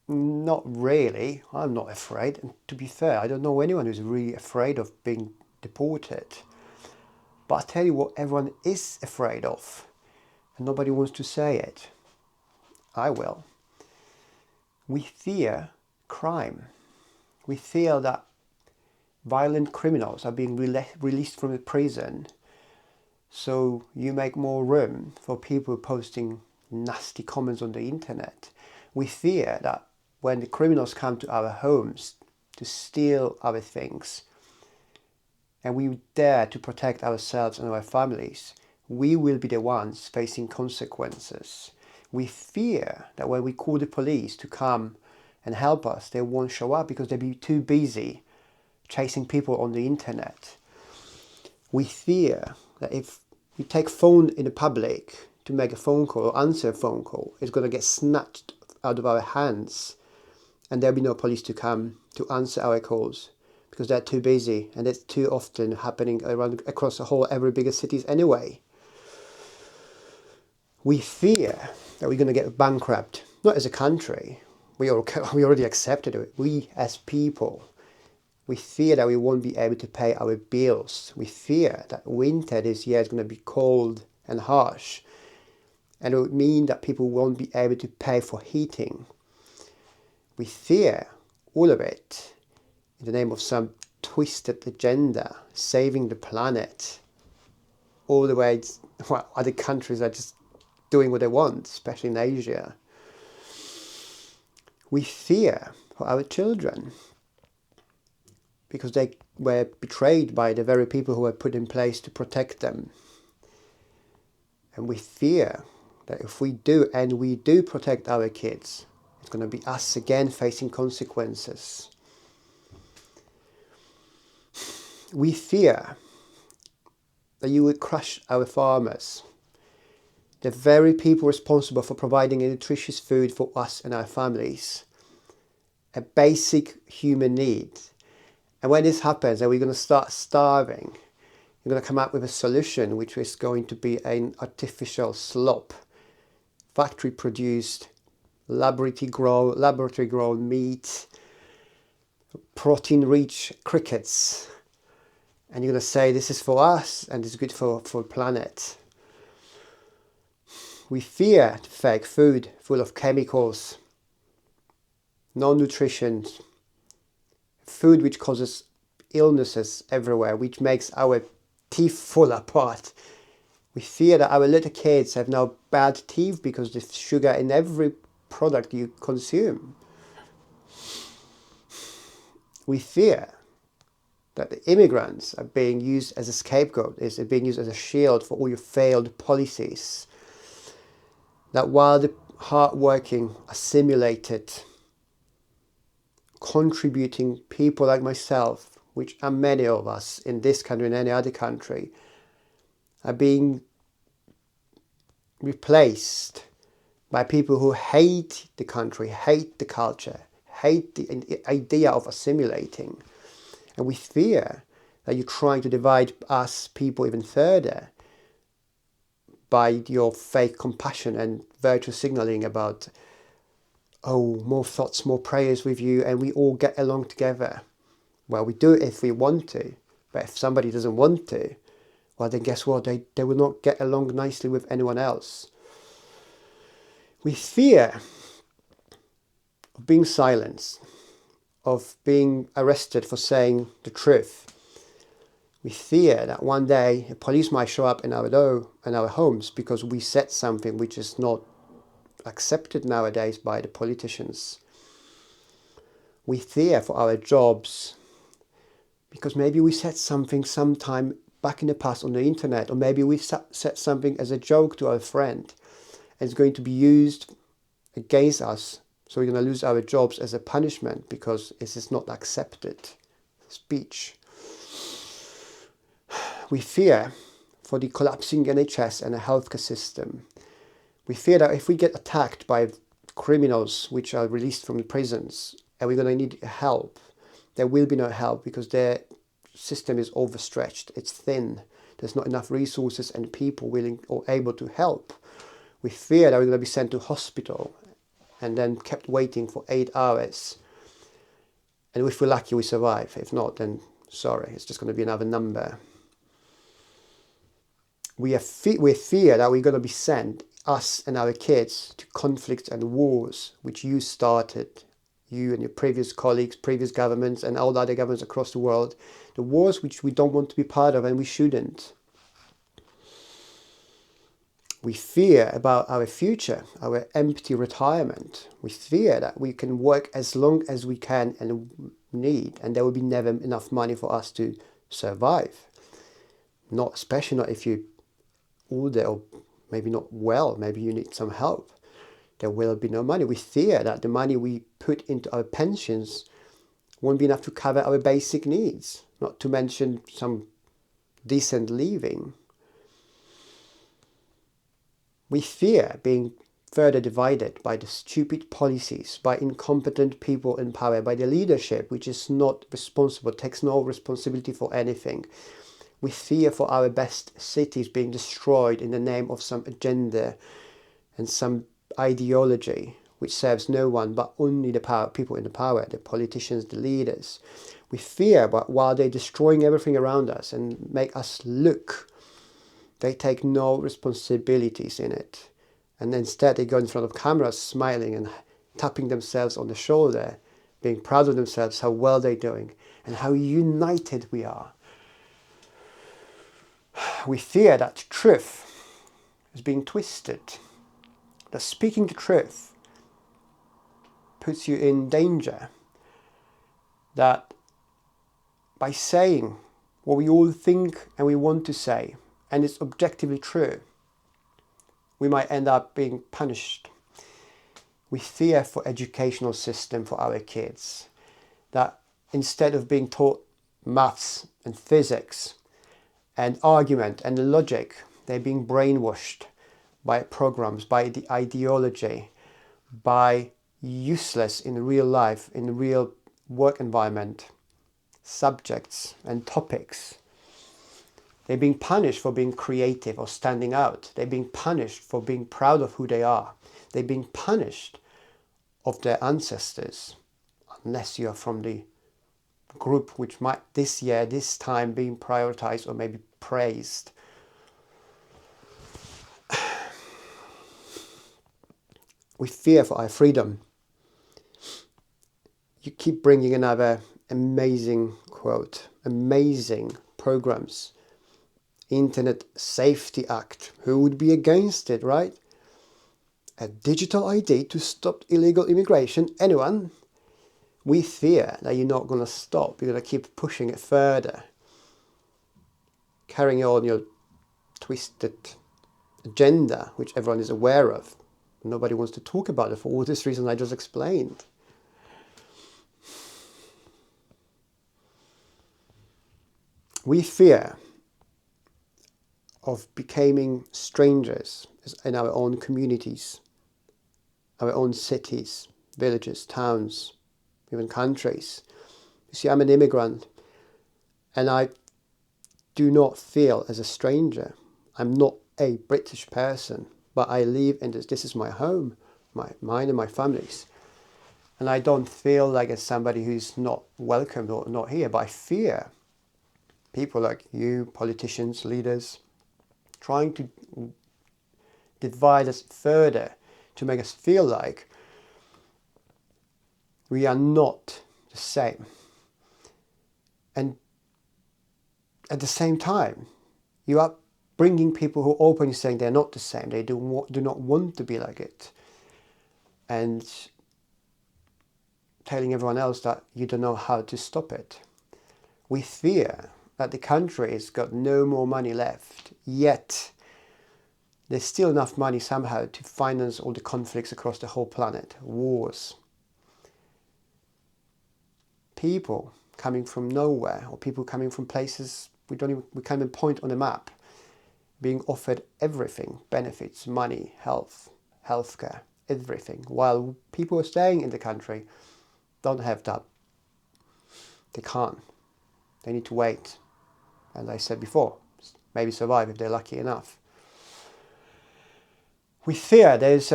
Not really. I'm not afraid. And to be fair, I don't know anyone who's really afraid of being deported. But I'll tell you what everyone is afraid of, and nobody wants to say it. I will. We fear crime. We fear that violent criminals are being released from the prison, so you make more room for people posting nasty comments on the internet. We fear that when the criminals come to our homes to steal our things, and we dare to protect ourselves and our families, we will be the ones facing consequences. We fear that when we call the police to come and help us, they won't show up because they'll be too busy chasing people on the internet. We fear that if we take phone in the public to make a phone call or answer a phone call, it's going to get snatched out of our hands and there'll be no police to come to answer our calls because they're too busy, and it's too often happening across the whole every bigger cities anyway. We fear that we're going to get bankrupt, not as a country. We already accepted it. We as people, we fear that we won't be able to pay our bills. We fear that winter this year is going to be cold and harsh, and it would mean that people won't be able to pay for heating. We fear all of it in the name of some twisted agenda, saving the planet. All the way, well, other countries are just doing what they want, especially in Asia. We fear for our children because they were betrayed by the very people who were put in place to protect them. And we fear that if we do, and we do protect our kids, it's going to be us again facing consequences. We fear that you will crush our farmers, the very people responsible for providing a nutritious food for us and our families, a basic human need. And when this happens and we're going to start starving, you're going to come up with a solution which is going to be an artificial slop, factory produced, laboratory grown meat, protein rich crickets. And you're going to say this is for us and it's good for the planet. We fear fake food full of chemicals, no nutrition, food which causes illnesses everywhere, which makes our teeth fall apart. We fear that our little kids have now bad teeth because there's sugar in every product you consume. We fear that the immigrants are being used as a scapegoat, is being used as a shield for all your failed policies. That while the hardworking, assimilated, contributing people like myself, which are many of us in this country and any other country, are being replaced by people who hate the country, hate the culture, hate the idea of assimilating. And we fear that you're trying to divide us people even further by your fake compassion and virtue signaling about, oh, more thoughts, more prayers with you, and we all get along together. Well, we do it if we want to, but if somebody doesn't want to, well, then guess what? They will not get along nicely with anyone else. We fear of being silenced, of being arrested for saying the truth. We fear that one day a police might show up in our door and our homes because we said something which is not accepted nowadays by the politicians. We fear for our jobs because maybe we said something sometime back in the past on the internet, or maybe we said something as a joke to our friend and it's going to be used against us. So we're going to lose our jobs as a punishment because this is not accepted speech. We fear for the collapsing NHS and the healthcare system. We fear that if we get attacked by criminals which are released from the prisons and we're going to need help, there will be no help because their system is overstretched. It's thin. There's not enough resources and people willing or able to help. We fear that we're going to be sent to hospital and then kept waiting for 8 hours. And if we're lucky, we survive. If not, then sorry, it's just going to be another number. We fear that we're going to be sent, us and our kids, to conflicts and wars which you started, you and your previous colleagues, previous governments, and all the other governments across the world. The wars which we don't want to be part of, and we shouldn't. We fear about our future, our empty retirement. We fear that we can work as long as we can and need, and there will be never enough money for us to survive. Not especially not if you're older or maybe not well, maybe you need some help. There will be no money. We fear that the money we put into our pensions won't be enough to cover our basic needs, not to mention some decent living. We fear being further divided by the stupid policies, by incompetent people in power, by the leadership which is not responsible, takes no responsibility for anything. We fear for our best cities being destroyed in the name of some agenda and some ideology which serves no one but only the people in the power, the politicians, the leaders. We fear, but while they're destroying everything around us and make us look, they take no responsibilities in it. And instead they go in front of cameras smiling and tapping themselves on the shoulder, being proud of themselves, how well they're doing and how united we are. We fear that truth is being twisted, that speaking the truth puts you in danger, that by saying what we all think and we want to say, and it's objectively true, we might end up being punished. We fear for educational system for our kids, that instead of being taught maths and physics and argument and logic, they're being brainwashed by programs, by the ideology, by useless in real life, in real work environment, subjects and topics. They're being punished for being creative or standing out. They're being punished for being proud of who they are. They're being punished of their ancestors, unless you are from the group which might this year, this time being prioritized or maybe praised. We fear for our freedom. You keep bringing another amazing quote, amazing programs. Internet Safety Act. Who would be against it, right? A digital ID to stop illegal immigration. Anyone? We fear that you're not going to stop. You're going to keep pushing it further. Carrying on your twisted agenda, which everyone is aware of. Nobody wants to talk about it for all these reasons I just explained. We fear of becoming strangers in our own communities, our own cities, villages, towns, even countries. You see, I'm an immigrant and I do not feel as a stranger. I'm not a British person, but I live in this is my home, mine and my family's. And I don't feel like it's somebody who's not welcomed or not here, but I fear people like you, politicians, leaders, trying to divide us further to make us feel like we are not the same. And at the same time, you are bringing people who are openly saying they're not the same, they do not want to be like it, and telling everyone else that you don't know how to stop it. We fear that the country has got no more money left, yet there's still enough money somehow to finance all the conflicts across the whole planet, wars. People coming from nowhere, or people coming from places we can't even point on a map, being offered everything, benefits, money, healthcare, everything, while people who are staying in the country don't have that. They can't. They need to wait. As I said before, maybe survive if they're lucky enough. We fear there's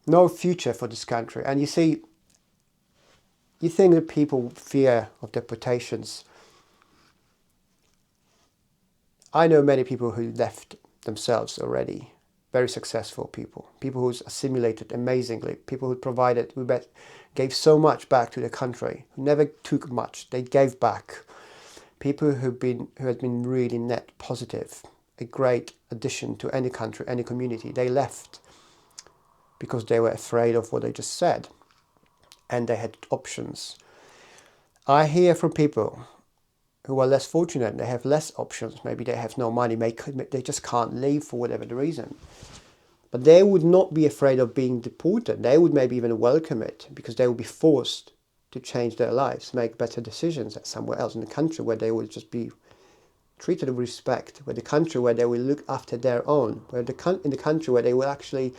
no future for this country. And you see, you think that people fear of deportations. I know many people who left themselves already, very successful people, people who's assimilated amazingly, people who provided, gave so much back to the country, who never took much, they gave back. People who had been really net positive, a great addition to any country, any community, they left because they were afraid of what they just said, and they had options. I hear from people who are less fortunate, they have less options, maybe they have no money, they just can't leave for whatever the reason. But they would not be afraid of being deported. They would maybe even welcome it because they would be forced to change their lives, make better decisions at somewhere else in the country where they would just be treated with respect, where the country where they will look after their own, in the country where they will actually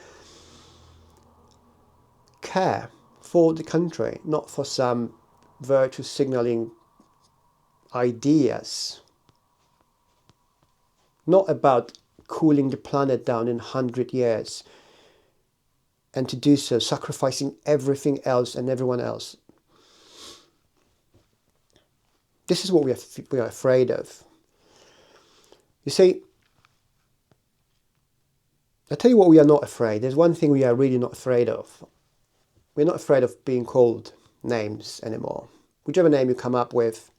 care for the country, not for some virtue signaling ideas, not about cooling the planet down in 100 years, and to do so sacrificing everything else and everyone else. This is what we are afraid of. You see, I tell you what we are not afraid. There's one thing we are really not afraid of. We're not afraid of being called names anymore. Whichever name you come up with,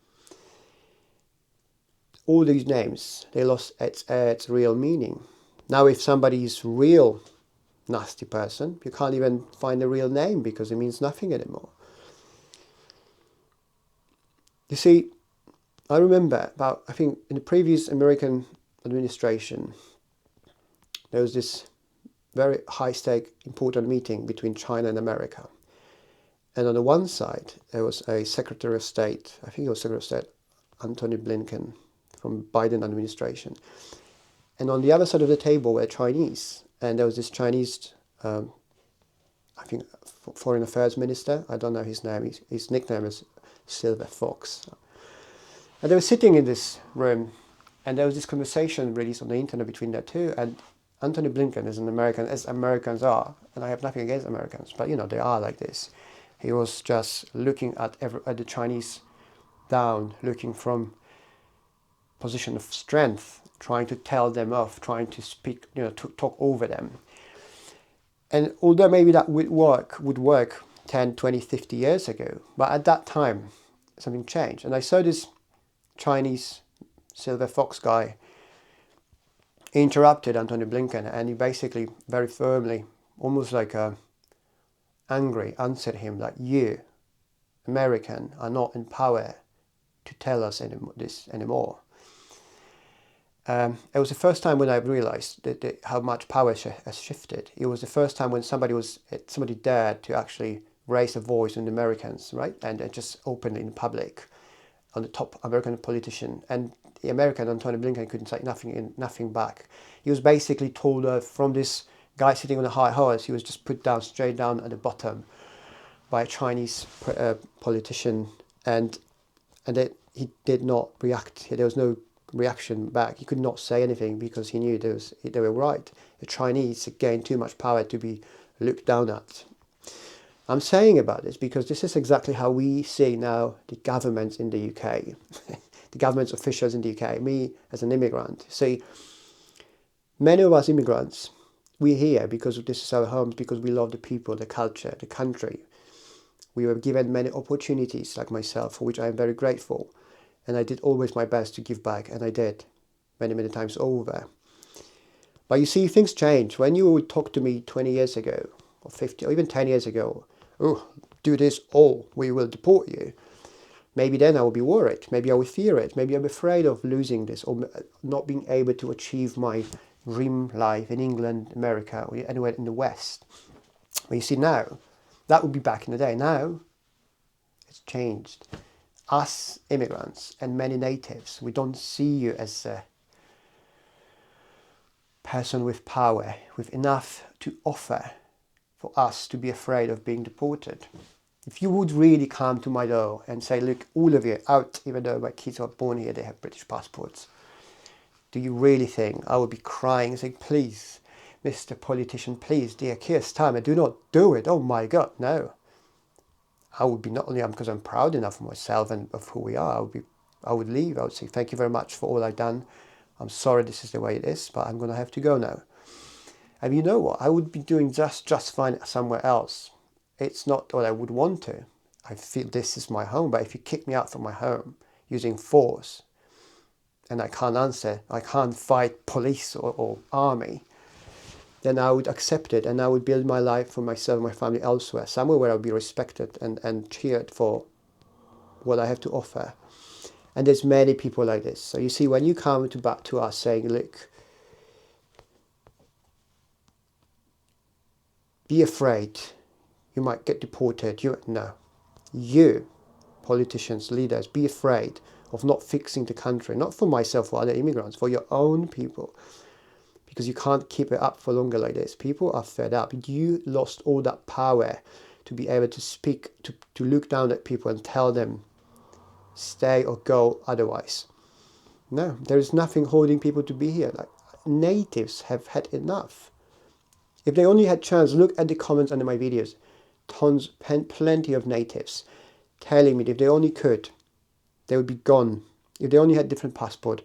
all these names, they lost its real meaning. Now if somebody is real nasty person, you can't even find a real name because it means nothing anymore. You see, I remember I think in the previous American administration, there was this very high-stake, important meeting between China and America. And on the one side, there was a Secretary of State, I think it was Secretary of State Antony Blinken from Biden administration. And on the other side of the table were Chinese. And there was this Chinese, I think, Foreign Affairs Minister. I don't know his name. His nickname is Silver Fox. And they were sitting in this room, and there was this conversation released on the internet between the two. And Antony Blinken is an American, as Americans are, and I have nothing against Americans, but they are like this. He was just looking at the Chinese down, looking from position of strength, trying to tell them off, trying to speak, to talk over them. And although maybe that would work 10, 20, 50 years ago, but at that time, something changed. And I saw this Chinese Silver Fox guy interrupted Antony Blinken, and he basically very firmly, almost like angry, answered him like, "You, American, are not in power to tell us this anymore." It was the first time when I realized that how much power has shifted. It was the first time when somebody dared to actually raise a voice in the Americans, right? And just openly in public, on the top American politician. And the American Antony Blinken couldn't say nothing back. He was basically told from this guy sitting on a high horse, he was just put down straight down at the bottom by a Chinese politician, and he did not react. There was no reaction back. He could not say anything because he knew they were right. The Chinese gained too much power to be looked down at. I'm saying about this because this is exactly how we see now the governments in the UK, the government's officials in the UK, me as an immigrant. See, many of us immigrants, we're here because this is our homes, because we love the people, the culture, the country. We were given many opportunities, like myself, for which I am very grateful. And I did always my best to give back, and I did many, many times over. But you see, things change. When you would talk to me 20 years ago, or 50, or even 10 years ago, "Oh, do this or we will deport you." Maybe then I would be worried. Maybe I would fear it. Maybe I'm afraid of losing this or not being able to achieve my dream life in England, America, or anywhere in the West. But you see now, that would be back in the day. Now, it's changed. Us immigrants and many natives, we don't see you as a person with power, with enough to offer for us to be afraid of being deported. If you would really come to my door and say, "Look, all of you out, even though my kids are born here, they have British passports," do you really think I would be crying and saying, "Please, Mr. Politician, please, dear Keir Starmer, do not do it. Oh my God, no. I would be not only because I'm proud enough of myself and of who we are, I would leave. I would say, thank you very much for all I've done. I'm sorry this is the way it is, but I'm going to have to go now. And you know what? I would be doing just fine somewhere else. It's not what I would want to. I feel this is my home, but if you kick me out from my home using force, and I can't answer, I can't fight police or army, then I would accept it and I would build my life for myself and my family elsewhere, somewhere where I would be respected and cheered for what I have to offer. And there's many people like this. So you see, when you come back to us saying, look, be afraid, you might get deported. You, politicians, leaders, be afraid of not fixing the country, not for myself or other immigrants, for your own people. Because you can't keep it up for longer like this. People are fed up. You lost all that power to be able to speak, to look down at people and tell them, stay or go otherwise. No, there is nothing holding people to be here. Like, natives have had enough. If they only had chance, look at the comments under my videos. Plenty of natives telling me that if they only could, they would be gone. If they only had different passport,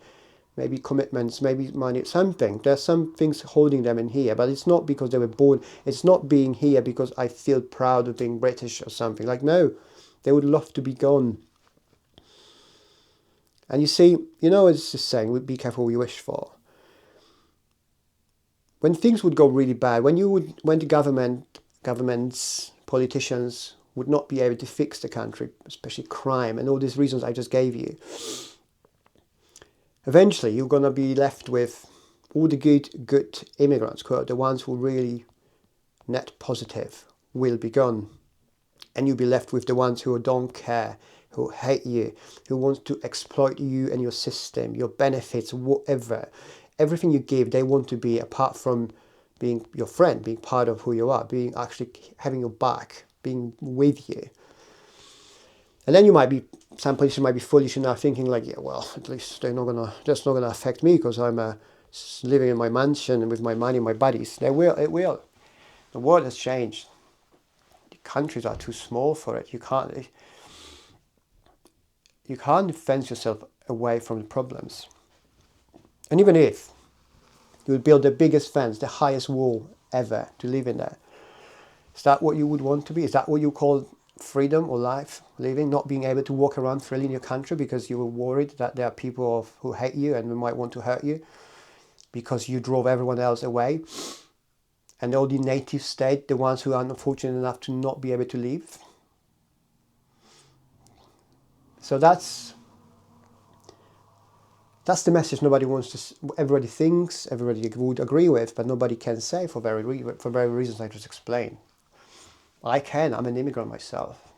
maybe commitments, maybe money, something. There's some things holding them in here, but it's not because they were born. It's not being here because I feel proud of being British or something. Like, no, they would love to be gone. And you see, it's just saying, be careful what you wish for. When things would go really bad, when the governments, politicians would not be able to fix the country, especially crime and all these reasons I just gave you, eventually you're going to be left with all the good immigrants, quote, the ones who really net positive will be gone. And you'll be left with the ones who don't care, who hate you, who want to exploit you and your system, your benefits, whatever. Everything you give, they want to be, apart from being your friend, being part of who you are, being actually having your back, being with you. And then some politicians might be foolish enough thinking like, yeah, well, at least that's not gonna affect me because I'm living in my mansion and with my money, my buddies. It will. The world has changed. The countries are too small for it. You can't fence yourself away from the problems. And even if you would build the biggest fence, the highest wall ever to live in there, is that what you would want to be? Is that what you call freedom or life, living, not being able to walk around freely in your country because you were worried that there are people who hate you and who might want to hurt you because you drove everyone else away? And all the native state, the ones who are unfortunate enough to not be able to leave? So that's the message nobody wants to. Everybody thinks, everybody would agree with, but nobody can say for very reasons I just explained. I'm an immigrant myself,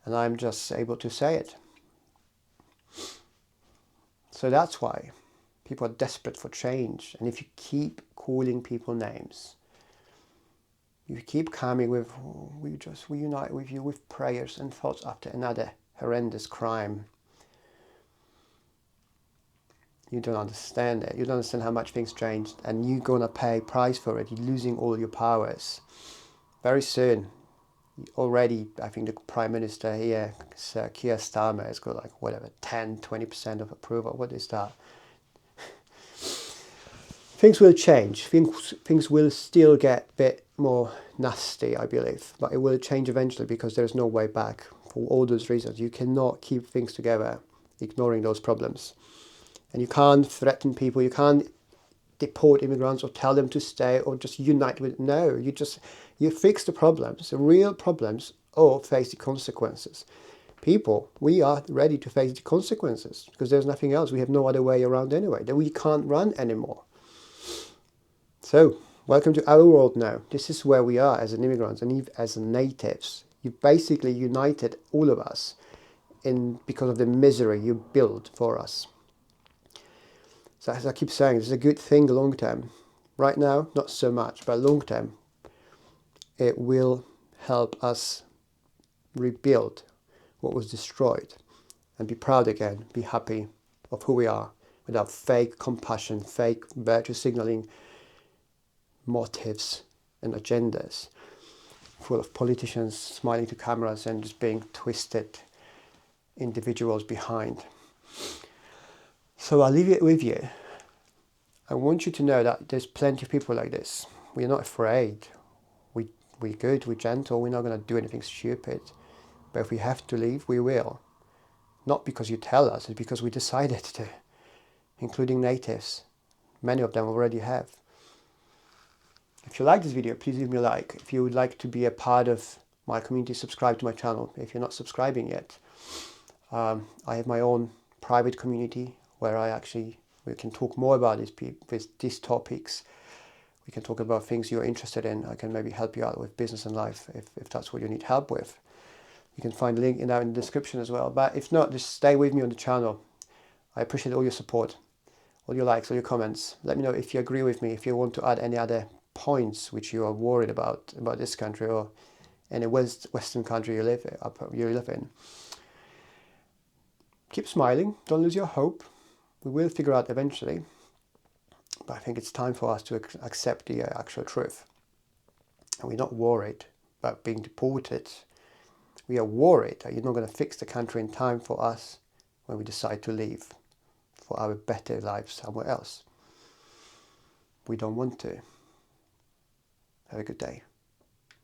and I'm just able to say it. So that's why people are desperate for change. And if you keep calling people names, you keep coming with, we unite with you with prayers and thoughts after another horrendous crime, you don't understand it. You don't understand how much things changed, and you're going to pay price for it. You're losing all your powers. Very soon, already, I think the Prime Minister here, Sir Keir Starmer, has got 10-20% of approval. What is that? Things will change. Things will still get a bit more nasty, I believe, but it will change eventually because there's no way back for all those reasons. You cannot keep things together ignoring those problems. And you can't threaten people, you can't deport immigrants or tell them to stay or just unite with. No, you fix the problems, the real problems, or face the consequences. People, we are ready to face the consequences because there's nothing else. We have no other way around anyway. That we can't run anymore. So, welcome to our world now. This is where we are as an immigrants and as natives. You basically united all of us because of the misery you built for us. So as I keep saying, this is a good thing long term. Right now, not so much, but long term, it will help us rebuild what was destroyed and be proud again, be happy of who we are without fake compassion, fake virtue signaling, motives and agendas, full of politicians smiling to cameras and just being twisted individuals behind. So I'll leave it with you. I want you to know that there's plenty of people like this. We're not afraid. We're good, we're gentle, we're not going to do anything stupid. But if we have to leave, we will. Not because you tell us, it's because we decided to, including natives. Many of them already have. If you like this video, please leave me a like. If you would like to be a part of my community, subscribe to my channel. If you're not subscribing yet, I have my own private community where we can talk more about these topics. We can talk about things you're interested in. I can maybe help you out with business and life if that's what you need help with. You can find a link in the description as well. But if not, just stay with me on the channel. I appreciate all your support, all your likes, all your comments. Let me know if you agree with me, if you want to add any other points which you are worried about this country or any Western country you live in. Keep smiling. Don't lose your hope. We will figure out eventually. But I think it's time for us to accept the actual truth. And we're not worried about being deported. We are worried that you're not going to fix the country in time for us when we decide to leave for our better lives somewhere else. We don't want to. Have a good day.